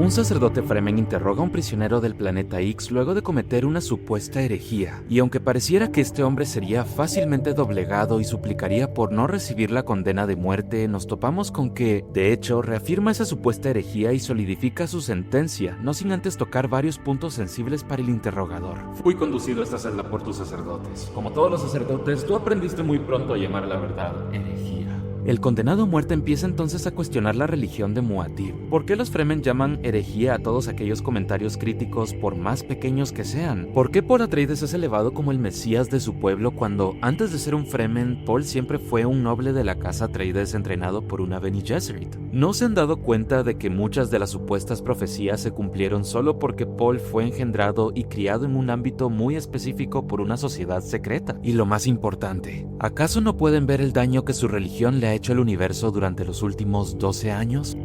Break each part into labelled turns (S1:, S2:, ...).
S1: Un sacerdote Fremen interroga a un prisionero del planeta X luego de cometer una supuesta herejía, y aunque pareciera que este hombre sería fácilmente doblegado y suplicaría por no recibir la condena de muerte, nos topamos con que, de hecho, reafirma esa supuesta herejía y solidifica su sentencia, no sin antes tocar varios puntos sensibles para el interrogador.
S2: Fui conducido a esta celda por tus sacerdotes. Como todos los sacerdotes, tú aprendiste muy pronto a llamar la verdad herejía.
S1: El condenado a muerte empieza entonces a cuestionar la religión de Muad'Dib. ¿Por qué los Fremen llaman herejía a todos aquellos comentarios críticos por más pequeños que sean? ¿Por qué Paul Atreides es elevado como el mesías de su pueblo cuando, antes de ser un Fremen, Paul siempre fue un noble de la casa Atreides entrenado por una Bene Gesserit? ¿No se han dado cuenta de que muchas de las supuestas profecías se cumplieron solo porque Paul fue engendrado y criado en un ámbito muy específico por una sociedad secreta? Y lo más importante, ¿acaso no pueden ver el daño que su religión le ha hecho el universo durante los últimos 12 años?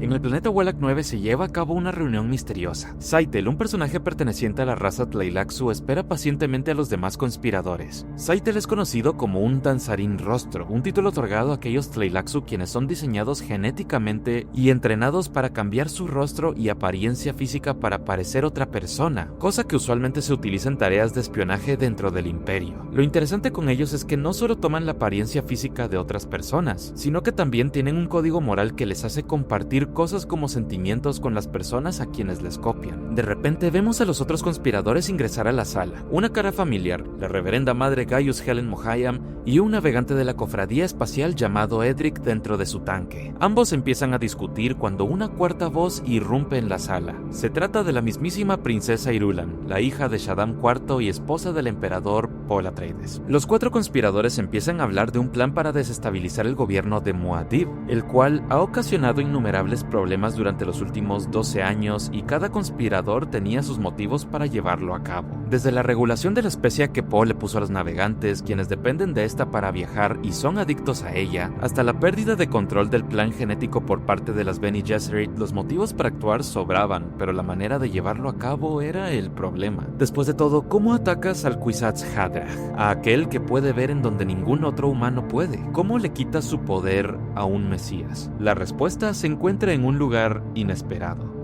S1: En el planeta Wallach 9 se lleva a cabo una reunión misteriosa. Scytale, un personaje perteneciente a la raza Tleilaxu, espera pacientemente a los demás conspiradores. Scytale es conocido como un danzarín rostro, un título otorgado a aquellos Tleilaxu quienes son diseñados genéticamente y entrenados para cambiar su rostro y apariencia física para parecer otra persona, cosa que usualmente se utiliza en tareas de espionaje dentro del Imperio. Lo interesante con ellos es que no solo toman la apariencia física de otras personas, sino que también tienen un código moral que les hace compartir cosas como sentimientos con las personas a quienes les copian. De repente vemos a los otros conspiradores ingresar a la sala. Una cara familiar, la reverenda madre Gaius Helen Mohayam y un navegante de la cofradía espacial llamado Edric dentro de su tanque. Ambos empiezan a discutir cuando una cuarta voz irrumpe en la sala. Se trata de la mismísima princesa Irulan, la hija de Shaddam IV y esposa del emperador Paul Atreides. Los cuatro conspiradores empiezan a hablar de un plan para desestabilizar el gobierno de Muad'Dib, el cual ha ocasionado innumerables problemas durante los últimos 12 años y cada conspirador tenía sus motivos para llevarlo a cabo. Desde la regulación de la especia que Paul le puso a los navegantes, quienes dependen de esta para viajar y son adictos a ella, hasta la pérdida de control del plan genético por parte de las Bene Gesserit, los motivos para actuar sobraban, pero la manera de llevarlo a cabo era el problema. Después de todo, ¿cómo atacas al Kwisatz Haderach, a aquel que puede ver en donde ningún otro humano puede? ¿Cómo le quitas su poder a un mesías? La respuesta se encuentra en un lugar inesperado.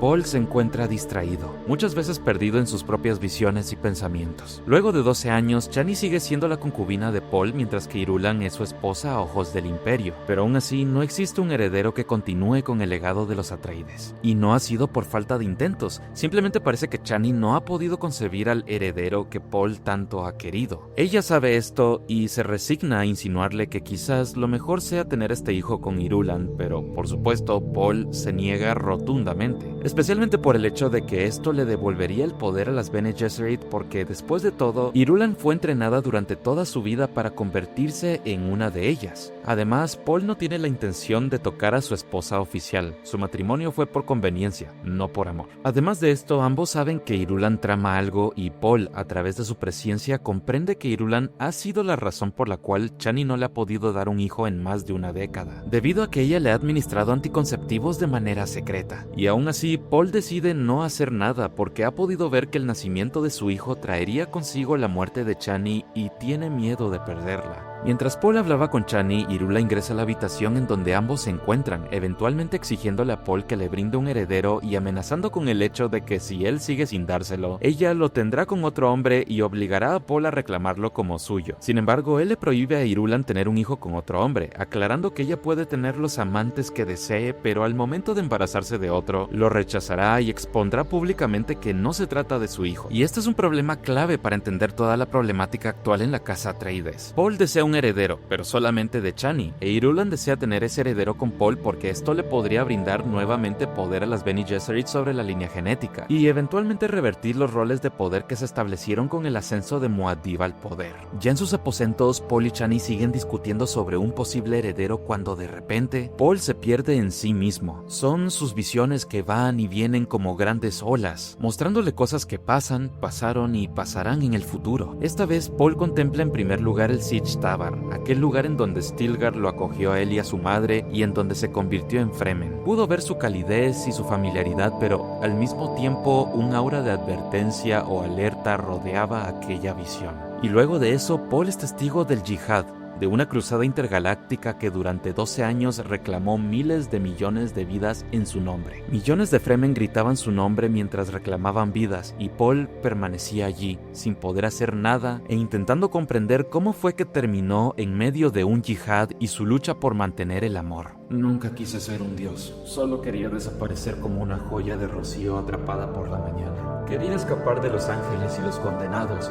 S1: Paul se encuentra distraído, muchas veces perdido en sus propias visiones y pensamientos. Luego de 12 años, Chani sigue siendo la concubina de Paul, mientras que Irulan es su esposa a ojos del Imperio, pero aún así no existe un heredero que continúe con el legado de los Atreides. Y no ha sido por falta de intentos, simplemente parece que Chani no ha podido concebir al heredero que Paul tanto ha querido. Ella sabe esto y se resigna a insinuarle que quizás lo mejor sea tener este hijo con Irulan, pero por supuesto Paul se niega rotundamente. Especialmente por el hecho de que esto le devolvería el poder a las Bene Gesserit porque, después de todo, Irulan fue entrenada durante toda su vida para convertirse en una de ellas. Además, Paul no tiene la intención de tocar a su esposa oficial. Su matrimonio fue por conveniencia, no por amor. Además de esto, ambos saben que Irulan trama algo y Paul, a través de su presciencia, comprende que Irulan ha sido la razón por la cual Chani no le ha podido dar un hijo en más de una década, debido a que ella le ha administrado anticonceptivos de manera secreta. Y aún así, Paul decide no hacer nada porque ha podido ver que el nacimiento de su hijo traería consigo la muerte de Chani y tiene miedo de perderla. Mientras Paul hablaba con Chani, Irula ingresa a la habitación en donde ambos se encuentran, eventualmente exigiéndole a Paul que le brinde un heredero y amenazando con el hecho de que si él sigue sin dárselo, ella lo tendrá con otro hombre y obligará a Paul a reclamarlo como suyo. Sin embargo, él le prohíbe a Irulan tener un hijo con otro hombre, aclarando que ella puede tener los amantes que desee, pero al momento de embarazarse de otro, lo rechazará y expondrá públicamente que no se trata de su hijo. Y este es un problema clave para entender toda la problemática actual en la casa Atreides. Paul desea un un heredero, pero solamente de Chani, e Irulan desea tener ese heredero con Paul porque esto le podría brindar nuevamente poder a las Bene Gesserit sobre la línea genética, y eventualmente revertir los roles de poder que se establecieron con el ascenso de Muad'Dib al poder. Ya en sus aposentos, Paul y Chani siguen discutiendo sobre un posible heredero cuando de repente, Paul se pierde en sí mismo. Son sus visiones que van y vienen como grandes olas, mostrándole cosas que pasan, pasaron y pasarán en el futuro. Esta vez, Paul contempla en primer lugar el Sietch Tabr, aquel lugar en donde Stilgar lo acogió a él y a su madre y en donde se convirtió en Fremen. Pudo ver su calidez y su familiaridad, pero al mismo tiempo un aura de advertencia o alerta rodeaba aquella visión. Y luego de eso, Paul es testigo del Yihad, de una cruzada intergaláctica que durante 12 años reclamó miles de millones de vidas en su nombre. Millones de Fremen gritaban su nombre mientras reclamaban vidas, y Paul permanecía allí, sin poder hacer nada e intentando comprender cómo fue que terminó en medio de un yihad y su lucha por mantener el amor.
S2: Nunca quise ser un dios, solo quería desaparecer como una joya de rocío atrapada por la mañana. Quería escapar de los ángeles y los condenados,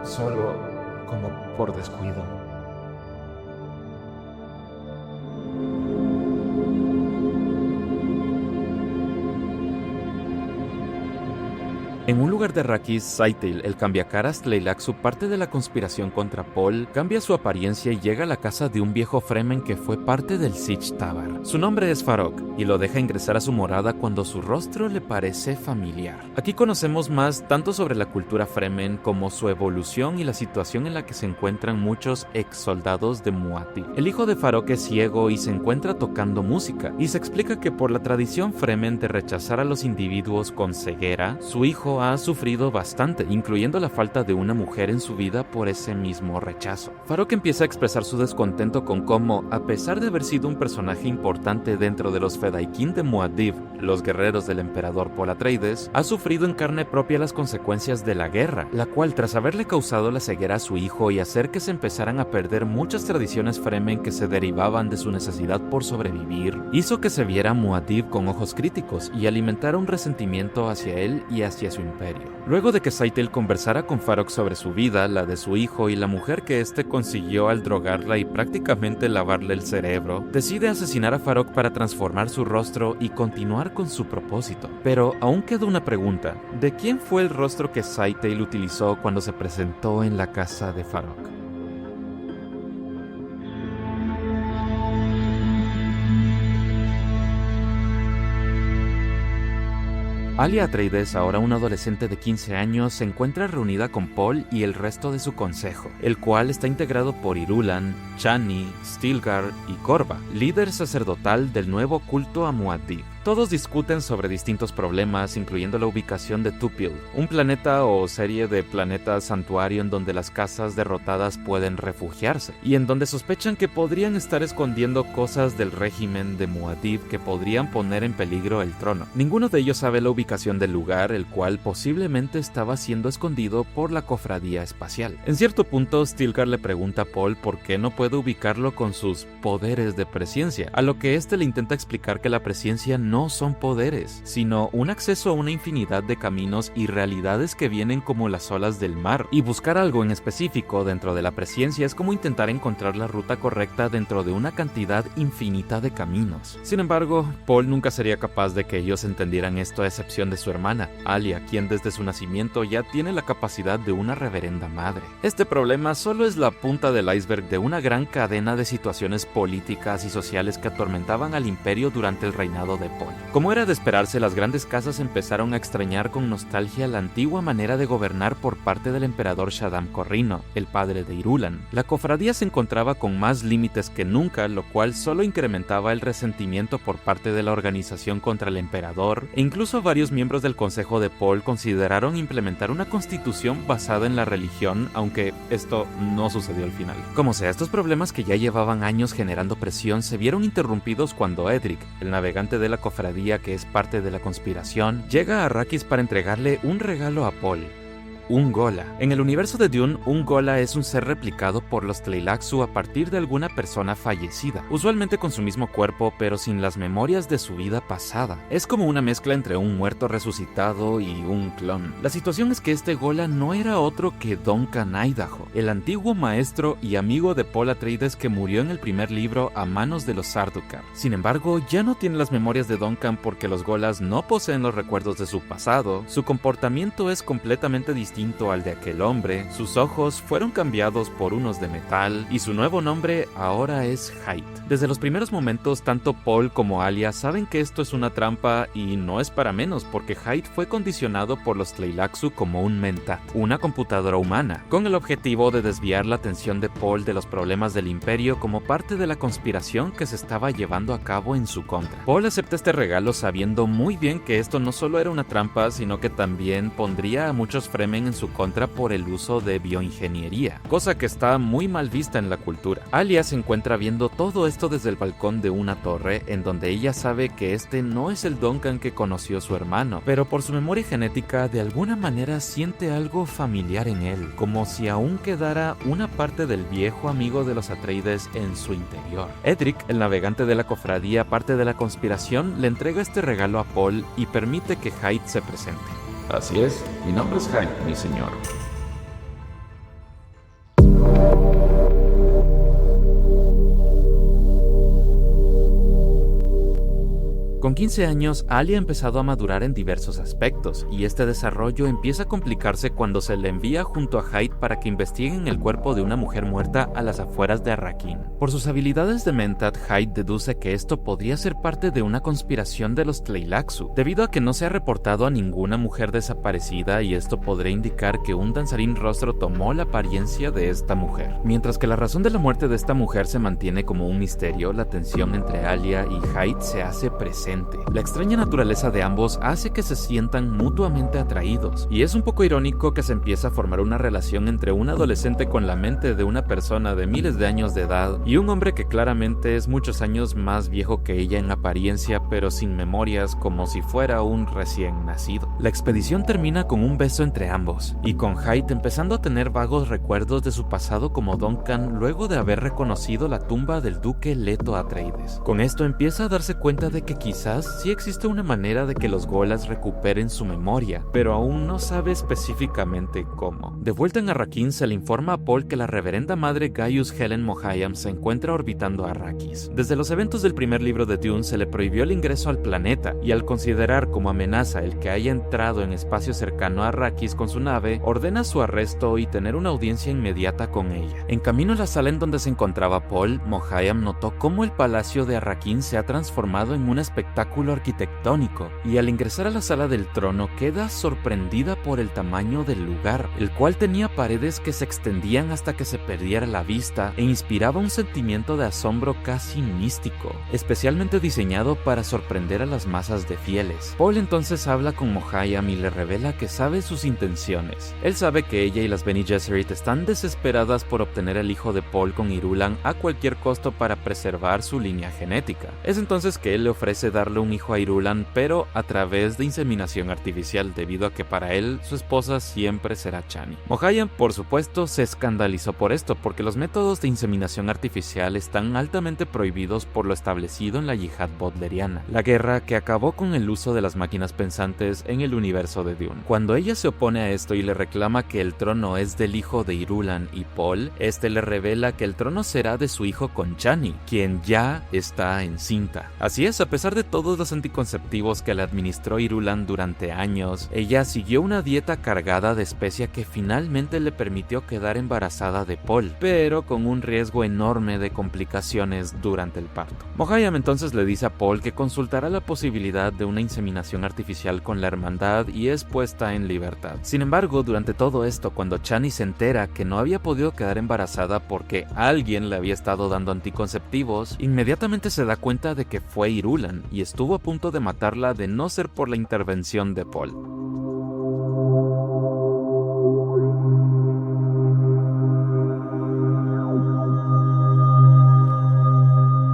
S2: solo como por descuido.
S1: En un lugar de Arrakis, Scytale, el cambiacaras Tleilaxu, parte de la conspiración contra Paul, cambia su apariencia y llega a la casa de un viejo Fremen que fue parte del Sietch Tabr. Su nombre es Farok, y lo deja ingresar a su morada cuando su rostro le parece familiar. Aquí conocemos más tanto sobre la cultura Fremen como su evolución y la situación en la que se encuentran muchos ex soldados de Muad'Dib. El hijo de Farok es ciego y se encuentra tocando música, y se explica que por la tradición Fremen de rechazar a los individuos con ceguera, su hijo ha sufrido bastante, incluyendo la falta de una mujer en su vida por ese mismo rechazo. Farok empieza a expresar su descontento con cómo, a pesar de haber sido un personaje importante dentro de los Fedaykin de Muad'Dib, los guerreros del emperador Paul Atreides, ha sufrido en carne propia las consecuencias de la guerra, la cual, tras haberle causado la ceguera a su hijo y hacer que se empezaran a perder muchas tradiciones Fremen que se derivaban de su necesidad por sobrevivir, hizo que se viera a Muad'Dib con ojos críticos y alimentara un resentimiento hacia él y hacia su imperio. Luego de que Scytale conversara con Farok sobre su vida, la de su hijo y la mujer que éste consiguió al drogarla y prácticamente lavarle el cerebro, decide asesinar a Farok para transformar su rostro y continuar con su propósito. Pero aún queda una pregunta: ¿de quién fue el rostro que Scytale utilizó cuando se presentó en la casa de Farok? Alia Atreides, ahora una adolescente de 15 años, se encuentra reunida con Paul y el resto de su consejo, el cual está integrado por Irulan, Chani, Stilgar y Corva, líder sacerdotal del nuevo culto a Muad'Dib. Todos discuten sobre distintos problemas, incluyendo la ubicación de Tupil, un planeta o serie de planetas santuario en donde las casas derrotadas pueden refugiarse, y en donde sospechan que podrían estar escondiendo cosas del régimen de Muad'Dib que podrían poner en peligro el trono. Ninguno de ellos sabe la ubicación del lugar, el cual posiblemente estaba siendo escondido por la cofradía espacial. En cierto punto, Stilgar le pregunta a Paul por qué no puede ubicarlo con sus poderes de presciencia, a lo que este le intenta explicar que la presciencia no son poderes, sino un acceso a una infinidad de caminos y realidades que vienen como las olas del mar, y buscar algo en específico dentro de la presciencia es como intentar encontrar la ruta correcta dentro de una cantidad infinita de caminos. Sin embargo, Paul nunca sería capaz de que ellos entendieran esto a excepción de su hermana, Alia, quien desde su nacimiento ya tiene la capacidad de una reverenda madre. Este problema solo es la punta del iceberg de una gran cadena de situaciones políticas y sociales que atormentaban al imperio durante el reinado de Paul. Como era de esperarse, las grandes casas empezaron a extrañar con nostalgia la antigua manera de gobernar por parte del emperador Shaddam Corrino, el padre de Irulan. La cofradía se encontraba con más límites que nunca, lo cual solo incrementaba el resentimiento por parte de la organización contra el emperador, e incluso varios miembros del consejo de Paul consideraron implementar una constitución basada en la religión, aunque esto no sucedió al final. Como sea, estos problemas que ya llevaban años generando presión se vieron interrumpidos cuando Edric, el navegante de la cofradía que es parte de la conspiración, llega a Arrakis para entregarle un regalo a Paul. un Ghola. En el universo de Dune, un Ghola es un ser replicado por los Tleilaxu a partir de alguna persona fallecida, usualmente con su mismo cuerpo pero sin las memorias de su vida pasada. Es como una mezcla entre un muerto resucitado y un clon. La situación es que este Ghola no era otro que Duncan Idaho, el antiguo maestro y amigo de Paul Atreides que murió en el primer libro a manos de los Sardaukar. Sin embargo, ya no tiene las memorias de Duncan porque los Gholas no poseen los recuerdos de su pasado, su comportamiento es completamente distinto al de aquel hombre, sus ojos fueron cambiados por unos de metal y su nuevo nombre ahora es Hayt. Desde los primeros momentos, tanto Paul como Alia saben que esto es una trampa y no es para menos porque Hayt fue condicionado por los Tleilaxu como un Mentat, una computadora humana, con el objetivo de desviar la atención de Paul de los problemas del Imperio como parte de la conspiración que se estaba llevando a cabo en su contra. Paul acepta este regalo sabiendo muy bien que esto no solo era una trampa, sino que también pondría a muchos Fremen en su contra por el uso de bioingeniería, cosa que está muy mal vista en la cultura. Alia se encuentra viendo todo esto desde el balcón de una torre, en donde ella sabe que este no es el Duncan que conoció su hermano, pero por su memoria genética de alguna manera siente algo familiar en él, como si aún quedara una parte del viejo amigo de los Atreides en su interior. Edric, el navegante de la cofradía, parte de la conspiración, le entrega este regalo a Paul y permite que Hayt se presente.
S2: Así es, mi nombre es Hayt, mi señor.
S1: Con 15 años, Alia ha empezado a madurar en diversos aspectos, y este desarrollo empieza a complicarse cuando se le envía junto a Hayt para que investiguen el cuerpo de una mujer muerta a las afueras de Arrakeen. Por sus habilidades de Mentat, Hayt deduce que esto podría ser parte de una conspiración de los Tleilaxu, debido a que no se ha reportado a ninguna mujer desaparecida y esto podría indicar que un danzarín rostro tomó la apariencia de esta mujer. Mientras que la razón de la muerte de esta mujer se mantiene como un misterio, la tensión entre Alia y Hayt se hace presente. La extraña naturaleza de ambos hace que se sientan mutuamente atraídos, y es un poco irónico que se empieza a formar una relación entre un adolescente con la mente de una persona de miles de años de edad y un hombre que claramente es muchos años más viejo que ella en apariencia, pero sin memorias, como si fuera un recién nacido. La expedición termina con un beso entre ambos, y con Hayt empezando a tener vagos recuerdos de su pasado como Duncan luego de haber reconocido la tumba del duque Leto Atreides. Con esto empieza a darse cuenta de que quizás sí existe una manera de que los Gholas recuperen su memoria, pero aún no sabe específicamente cómo. De vuelta en Arrakeen, se le informa a Paul que la reverenda madre Gaius Helen Mohiam se encuentra orbitando Arrakis. Desde los eventos del primer libro de Dune se le prohibió el ingreso al planeta, y al considerar como amenaza el que haya entrado en espacio cercano a Arrakis con su nave, ordena su arresto y tener una audiencia inmediata con ella. En camino a la sala en donde se encontraba Paul, Mohiam notó cómo el palacio de Arrakeen se ha transformado en un espectáculo arquitectónico, y al ingresar a la sala del trono queda sorprendida por el tamaño del lugar, el cual tenía paredes que se extendían hasta que se perdiera la vista e inspiraba un sentimiento de asombro casi místico, especialmente diseñado para sorprender a las masas de fieles. Paul entonces habla con Mohiam y le revela que sabe sus intenciones. Él sabe que ella y las Bene Gesserit están desesperadas por obtener el hijo de Paul con Irulan a cualquier costo para preservar su línea genética. Es entonces que él le ofrece darle un hijo a Irulan, pero a través de inseminación artificial, debido a que para él su esposa siempre será Chani. Mohiam, por supuesto, se escandalizó por esto, porque los métodos de inseminación artificial están altamente prohibidos por lo establecido en la yihad bodleriana, la guerra que acabó con el uso de las máquinas pensantes en el universo de Dune. Cuando ella se opone a esto y le reclama que el trono es del hijo de Irulan y Paul, este le revela que el trono será de su hijo con Chani, quien ya está encinta. Así es, a pesar de todos los anticonceptivos que le administró Irulan durante años, ella siguió una dieta cargada de especia que finalmente le permitió quedar embarazada de Paul, pero con un riesgo enorme de complicaciones durante el parto. Mohiam entonces le dice a Paul que consultará la posibilidad de una inseminación artificial con la hermandad y es puesta en libertad. Sin embargo, durante todo esto, cuando Chani se entera que no había podido quedar embarazada porque alguien le había estado dando anticonceptivos, inmediatamente se da cuenta de que fue Irulan y estuvo a punto de matarla de no ser por la intervención de Paul.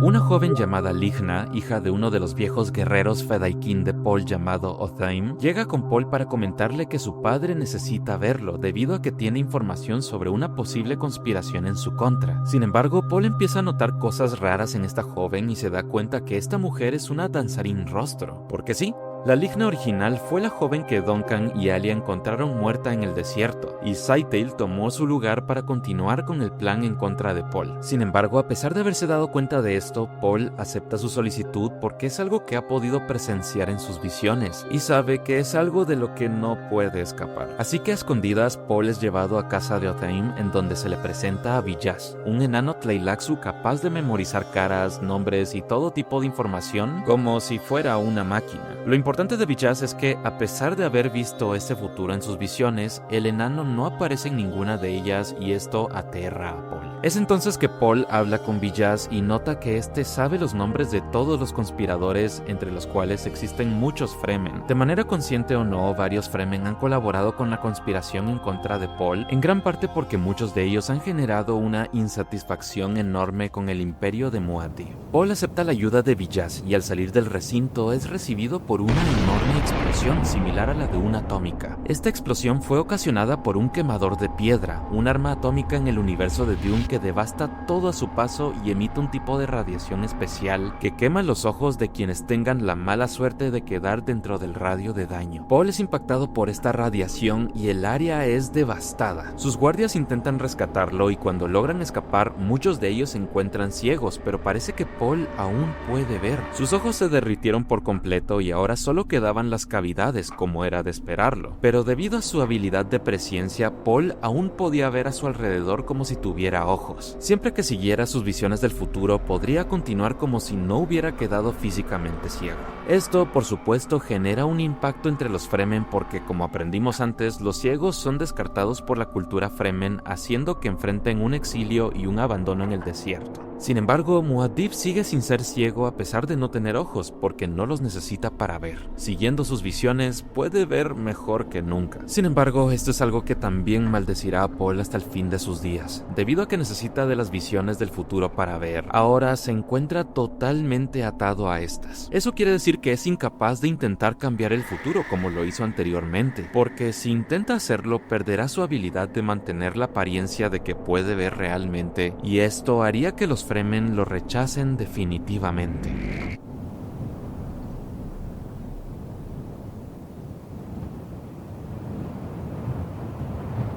S1: Una joven llamada Ligna, hija de uno de los viejos guerreros Fedaykin de Paul llamado Otheim, llega con Paul para comentarle que su padre necesita verlo debido a que tiene información sobre una posible conspiración en su contra. Sin embargo, Paul empieza a notar cosas raras en esta joven y se da cuenta que esta mujer es una danzarín rostro. Porque sí, la Ligna original fue la joven que Duncan y Alia encontraron muerta en el desierto, y Scytale tomó su lugar para continuar con el plan en contra de Paul. Sin embargo, a pesar de haberse dado cuenta de esto, Paul acepta su solicitud porque es algo que ha podido presenciar en sus visiones, y sabe que es algo de lo que no puede escapar. Así que a escondidas, Paul es llevado a casa de Otheim, en donde se le presenta a Villaz, un enano Tleilaxu capaz de memorizar caras, nombres y todo tipo de información como si fuera una máquina. Lo importante de Villaz es que, a pesar de haber visto ese futuro en sus visiones, el enano no aparece en ninguna de ellas y esto aterra a Paul. Es entonces que Paul habla con Villaz y nota que este sabe los nombres de todos los conspiradores, entre los cuales existen muchos Fremen. De manera consciente o no, varios Fremen han colaborado con la conspiración en contra de Paul, en gran parte porque muchos de ellos han generado una insatisfacción enorme con el imperio de Muad'Dib. Paul acepta la ayuda de Villaz y al salir del recinto es recibido por una enorme explosión similar a la de una atómica. Esta explosión fue ocasionada por un quemador de piedra, un arma atómica en el universo de Dune que devasta todo a su paso y emite un tipo de radiación especial que quema los ojos de quienes tengan la mala suerte de quedar dentro del radio de daño. Paul es impactado por esta radiación y el área es devastada. Sus guardias intentan rescatarlo y cuando logran escapar, muchos de ellos se encuentran ciegos, pero parece que Paul aún puede ver. Sus ojos se derritieron por completo y ahora solo quedaban las cavidades, como era de esperarlo. Pero debido a su habilidad de presciencia, Paul aún podía ver a su alrededor como si tuviera ojos. Siempre que siguiera sus visiones del futuro, podría continuar como si no hubiera quedado físicamente ciego. Esto, por supuesto, genera un impacto entre los Fremen porque, como aprendimos antes, los ciegos son descartados por la cultura Fremen, haciendo que enfrenten un exilio y un abandono en el desierto. Sin embargo, Muad'Dib sigue sin ser ciego a pesar de no tener ojos, porque no los necesita para ver. Siguiendo sus visiones, puede ver mejor que nunca. Sin embargo, esto es algo que también maldecirá a Paul hasta el fin de sus días. Debido a que necesita de las visiones del futuro para ver, ahora se encuentra totalmente atado a estas. Eso quiere decir que es incapaz de intentar cambiar el futuro como lo hizo anteriormente, porque si intenta hacerlo, perderá su habilidad de mantener la apariencia de que puede ver realmente, y esto haría que los Fremen lo rechacen definitivamente.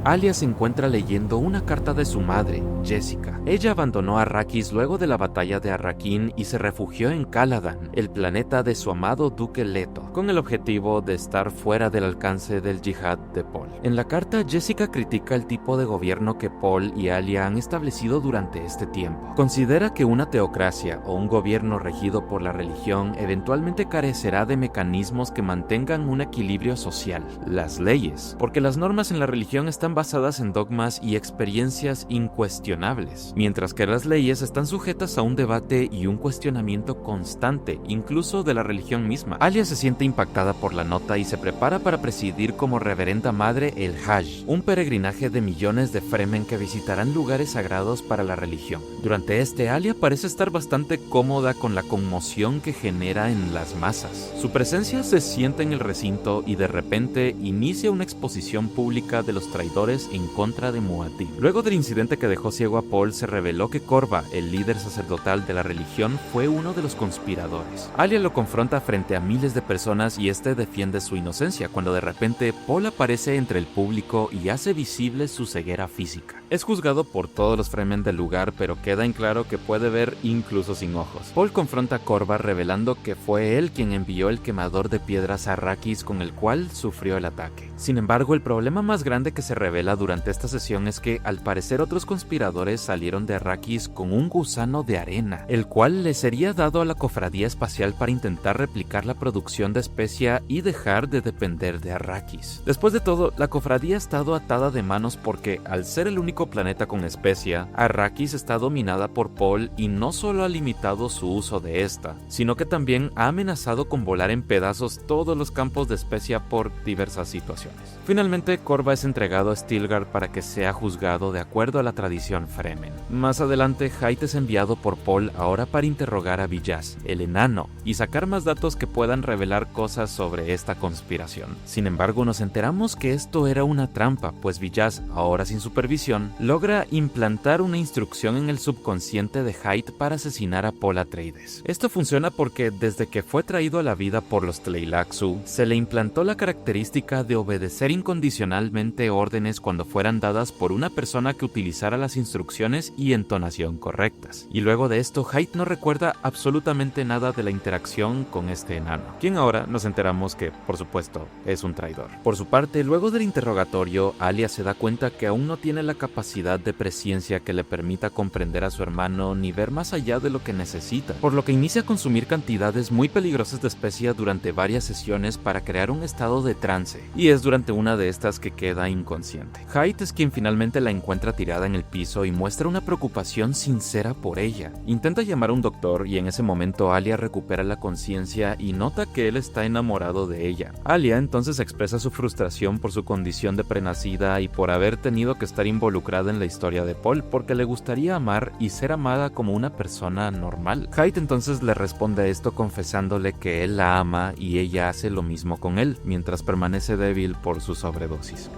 S1: Alia se encuentra leyendo una carta de su madre, Jessica. Ella abandonó Arrakis luego de la batalla de Arrakeen y se refugió en Caladan, el planeta de su amado duque Leto, con el objetivo de estar fuera del alcance del yihad de Paul. En la carta, Jessica critica el tipo de gobierno que Paul y Alia han establecido durante este tiempo. Considera que una teocracia o un gobierno regido por la religión eventualmente carecerá de mecanismos que mantengan un equilibrio social, las leyes, porque las normas en la religión están basadas en dogmas y experiencias incuestionables, mientras que las leyes están sujetas a un debate y un cuestionamiento constante, incluso de la religión misma. Alia se siente impactada por la nota y se prepara para presidir como reverenda madre el Hajj, un peregrinaje de millones de Fremen que visitarán lugares sagrados para la religión. Durante Alia parece estar bastante cómoda con la conmoción que genera en las masas. Su presencia se siente en el recinto y de repente inicia una exposición pública de los traidores en contra de Muad'Dib. Luego del incidente que dejó ciego a Paul, se reveló que Korva, el líder sacerdotal de la religión, fue uno de los conspiradores. Alia lo confronta frente a miles de personas y este defiende su inocencia, cuando de repente Paul aparece entre el público y hace visible su ceguera física. Es juzgado por todos los Fremen del lugar, pero queda en claro que puede ver incluso sin ojos. Paul confronta a Korva revelando que fue él quien envió el quemador de piedras a Arrakis con el cual sufrió el ataque. Sin embargo, el problema más grande que se revela durante esta sesión es que al parecer otros conspiradores salieron de Arrakis con un gusano de arena, el cual le sería dado a la cofradía espacial para intentar replicar la producción de especia y dejar de depender de Arrakis. Después de todo, la cofradía ha estado atada de manos porque, al ser el único planeta con especia, Arrakis está dominada por Paul y no solo ha limitado su uso de esta, sino que también ha amenazado con volar en pedazos todos los campos de especia por diversas situaciones. Finalmente, Korva es entregado a Stilgar para que sea juzgado de acuerdo a la tradición Fremen. Más adelante, Hayt es enviado por Paul ahora para interrogar a Villaz, el enano, y sacar más datos que puedan revelar cosas sobre esta conspiración. Sin embargo, nos enteramos que esto era una trampa, pues Villaz, ahora sin supervisión, logra implantar una instrucción en el subconsciente de Hayt para asesinar a Paul Atreides. Esto funciona porque desde que fue traído a la vida por los Tleilaxu, se le implantó la característica de obedecer incondicionalmente órdenes cuando fueran dadas por una persona que utilizara las instrucciones y entonación correctas. Y luego de esto, Hayt no recuerda absolutamente nada de la interacción con este enano, quien ahora nos enteramos que, por supuesto, es un traidor. Por su parte, luego del interrogatorio, Alia se da cuenta que aún no tiene la capacidad de presciencia que le permita comprender a su hermano ni ver más allá de lo que necesita, por lo que inicia a consumir cantidades muy peligrosas de especia durante varias sesiones para crear un estado de trance, y es durante una de estas que queda inconsciente. Hayt es quien finalmente la encuentra tirada en el piso y muestra una preocupación sincera por ella. Intenta llamar a un doctor y en ese momento Alia recupera la conciencia y nota que él está enamorado de ella. Alia entonces expresa su frustración por su condición de prenacida y por haber tenido que estar involucrada en la historia de Paul, porque le gustaría amar y ser amada como una persona normal. Hayt entonces le responde a esto confesándole que él la ama y ella hace lo mismo con él, mientras permanece débil por su sobredosis.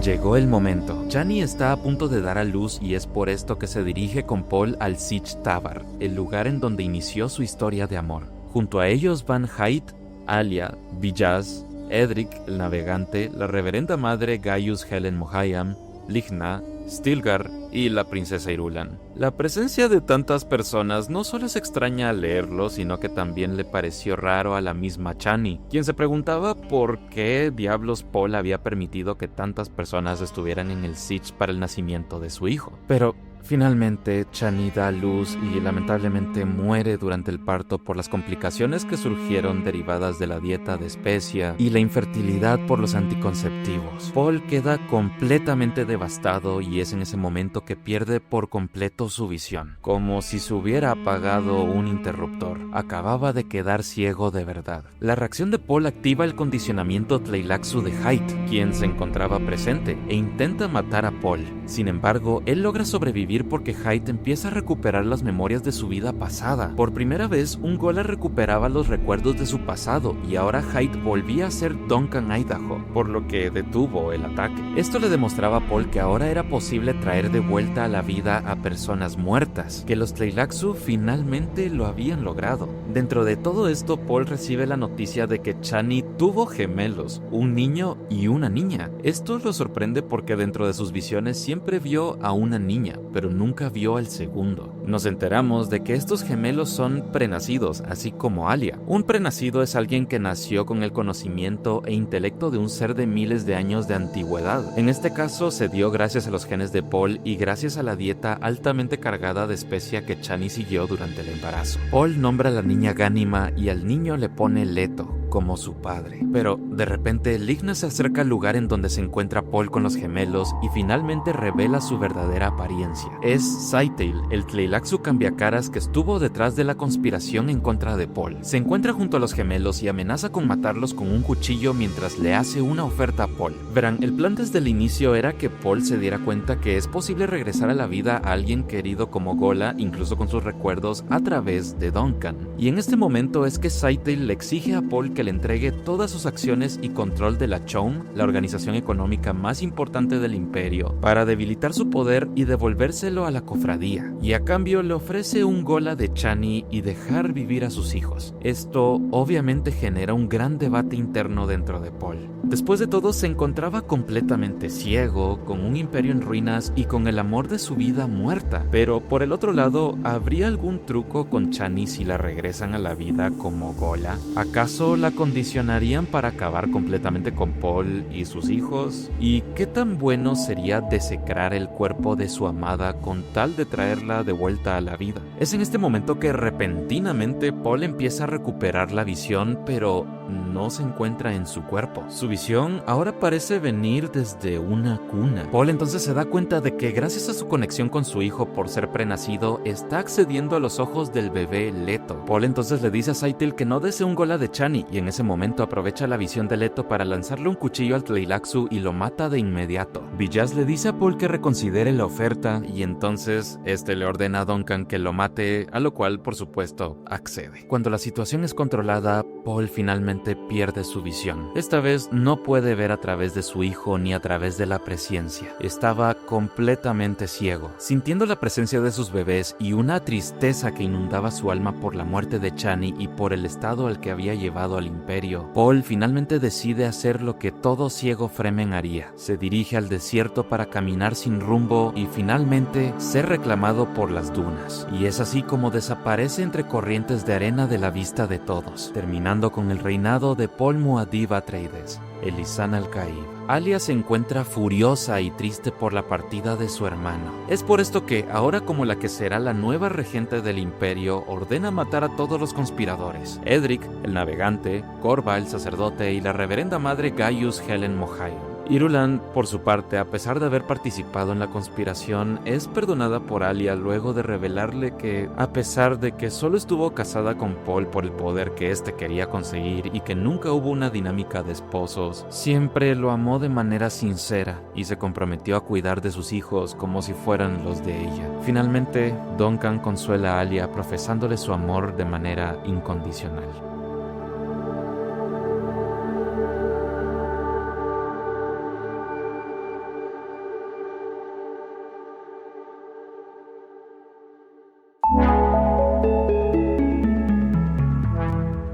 S1: Llegó el momento. Chani está a punto de dar a luz y es por esto que se dirige con Paul al Sietch Tabr, el lugar en donde inició su historia de amor. Junto a ellos van Hayt, Alia, Villaz, Edric, el navegante, la reverenda madre Gaius Helen Mohayam, Ligna, Stilgar y la princesa Irulan. La presencia de tantas personas no solo es extraña al leerlo, sino que también le pareció raro a la misma Chani, quien se preguntaba por qué diablos Paul había permitido que tantas personas estuvieran en el Sietch para el nacimiento de su hijo. Pero finalmente, Chani da a luz y lamentablemente muere durante el parto por las complicaciones que surgieron derivadas de la dieta de especia y la infertilidad por los anticonceptivos. Paul queda completamente devastado y es en ese momento que pierde por completo su visión, como si se hubiera apagado un interruptor. Acababa de quedar ciego de verdad. La reacción de Paul activa el condicionamiento Tleilaxu de Hayt, quien se encontraba presente, e intenta matar a Paul. Sin embargo, él logra sobrevivir porque Hayt empieza a recuperar las memorias de su vida pasada. Por primera vez, un Gola recuperaba los recuerdos de su pasado y ahora Hayt volvía a ser Duncan Idaho, por lo que detuvo el ataque. Esto le demostraba a Paul que ahora era posible traer de vuelta a la vida a personas muertas, que los Tleilaxu finalmente lo habían logrado. Dentro de todo esto, Paul recibe la noticia de que Chani tuvo gemelos, un niño y una niña. Esto lo sorprende porque dentro de sus visiones siempre vio a una niña, pero nunca vio al segundo. Nos enteramos de que estos gemelos son prenacidos, así como Alia. Un prenacido es alguien que nació con el conocimiento e intelecto de un ser de miles de años de antigüedad. En este caso se dio gracias a los genes de Paul y gracias a la dieta altamente cargada de especia que Chani siguió durante el embarazo. Paul nombra a la niña Ghanima y al niño le pone Leto, como su padre. Pero de repente Ligna se acerca al lugar en donde se encuentra Paul con los gemelos y finalmente revela su verdadera apariencia. Es Scytale, el Tleilaxu cambiacaras que estuvo detrás de la conspiración en contra de Paul. Se encuentra junto a los gemelos y amenaza con matarlos con un cuchillo mientras le hace una oferta a Paul. Verán, el plan desde el inicio era que Paul se diera cuenta que es posible regresar a la vida a alguien querido como Gola, incluso con sus recuerdos, a través de Duncan. Y en este momento es que Scytale le exige a Paul que le entregue todas sus acciones y control de la Chom, la organización económica más importante del imperio, para debilitar su poder y devolvérselo a la cofradía, y a cambio le ofrece un Gola de Chani y dejar vivir a sus hijos. Esto obviamente genera un gran debate interno dentro de Paul. Después de todo, se encontraba completamente ciego, con un imperio en ruinas y con el amor de su vida muerta. Pero por el otro lado, ¿habría algún truco con Chani si la regresan a la vida como Gola? ¿Acaso la condicionarían para acabar completamente con Paul y sus hijos? ¿Y qué tan bueno sería desecrar el cuerpo de su amada con tal de traerla de vuelta a la vida? Es en este momento que repentinamente Paul empieza a recuperar la visión, pero no se encuentra en su cuerpo. Su visión ahora parece venir desde una cuna. Paul entonces se da cuenta de que gracias a su conexión con su hijo por ser prenacido, está accediendo a los ojos del bebé Leto. Paul entonces le dice a Scytale que no desee un gola de Chani, y en ese momento aprovecha la visión de Leto para lanzarle un cuchillo al Tleilaxu y lo mata de inmediato. Villaz le dice a Paul que reconsidere la oferta, y entonces este le ordena a Duncan que lo mate, a lo cual por supuesto accede. Cuando la situación es controlada, Paul finalmente pierde su visión. Esta vez no puede ver a través de su hijo ni a través de la presciencia. Estaba completamente ciego. Sintiendo la presencia de sus bebés y una tristeza que inundaba su alma por la muerte de Chani y por el estado al que había llevado al imperio, Paul finalmente decide hacer lo que todo ciego Fremen haría. Se dirige al desierto para caminar sin rumbo y finalmente ser reclamado por las dunas. Y es así como desaparece entre corrientes de arena de la vista de todos, terminando con el reinado de Paul Muad'Dib Atreides, el Lisan al-Gaib. Alia se encuentra furiosa y triste por la partida de su hermano. Es por esto que, ahora como la que será la nueva regente del imperio, ordena matar a todos los conspiradores: Edric, el navegante, Corva, el sacerdote, y la reverenda madre Gaius Helen Mohiam. Irulan, por su parte, a pesar de haber participado en la conspiración, es perdonada por Alia luego de revelarle que, a pesar de que solo estuvo casada con Paul por el poder que éste quería conseguir y que nunca hubo una dinámica de esposos, siempre lo amó de manera sincera y se comprometió a cuidar de sus hijos como si fueran los de ella. Finalmente, Duncan consuela a Alia profesándole su amor de manera incondicional.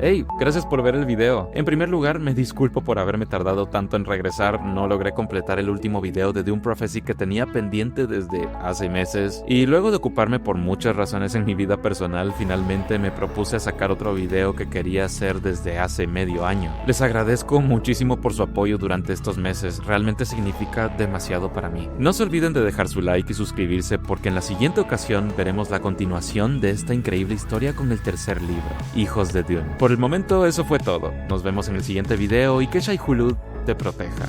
S1: Hey, gracias por ver el video. En primer lugar, me disculpo por haberme tardado tanto en regresar. No logré completar el último video de Dune Prophecy que tenía pendiente desde hace meses. Y luego de ocuparme por muchas razones en mi vida personal, finalmente me propuse a sacar otro video que quería hacer desde hace medio año. Les agradezco muchísimo por su apoyo durante estos meses. Realmente significa demasiado para mí. No se olviden de dejar su like y suscribirse, porque en la siguiente ocasión veremos la continuación de esta increíble historia con el tercer libro, Hijos de Dune. Por el momento eso fue todo. Nos vemos en el siguiente video y que Shai Hulud te proteja.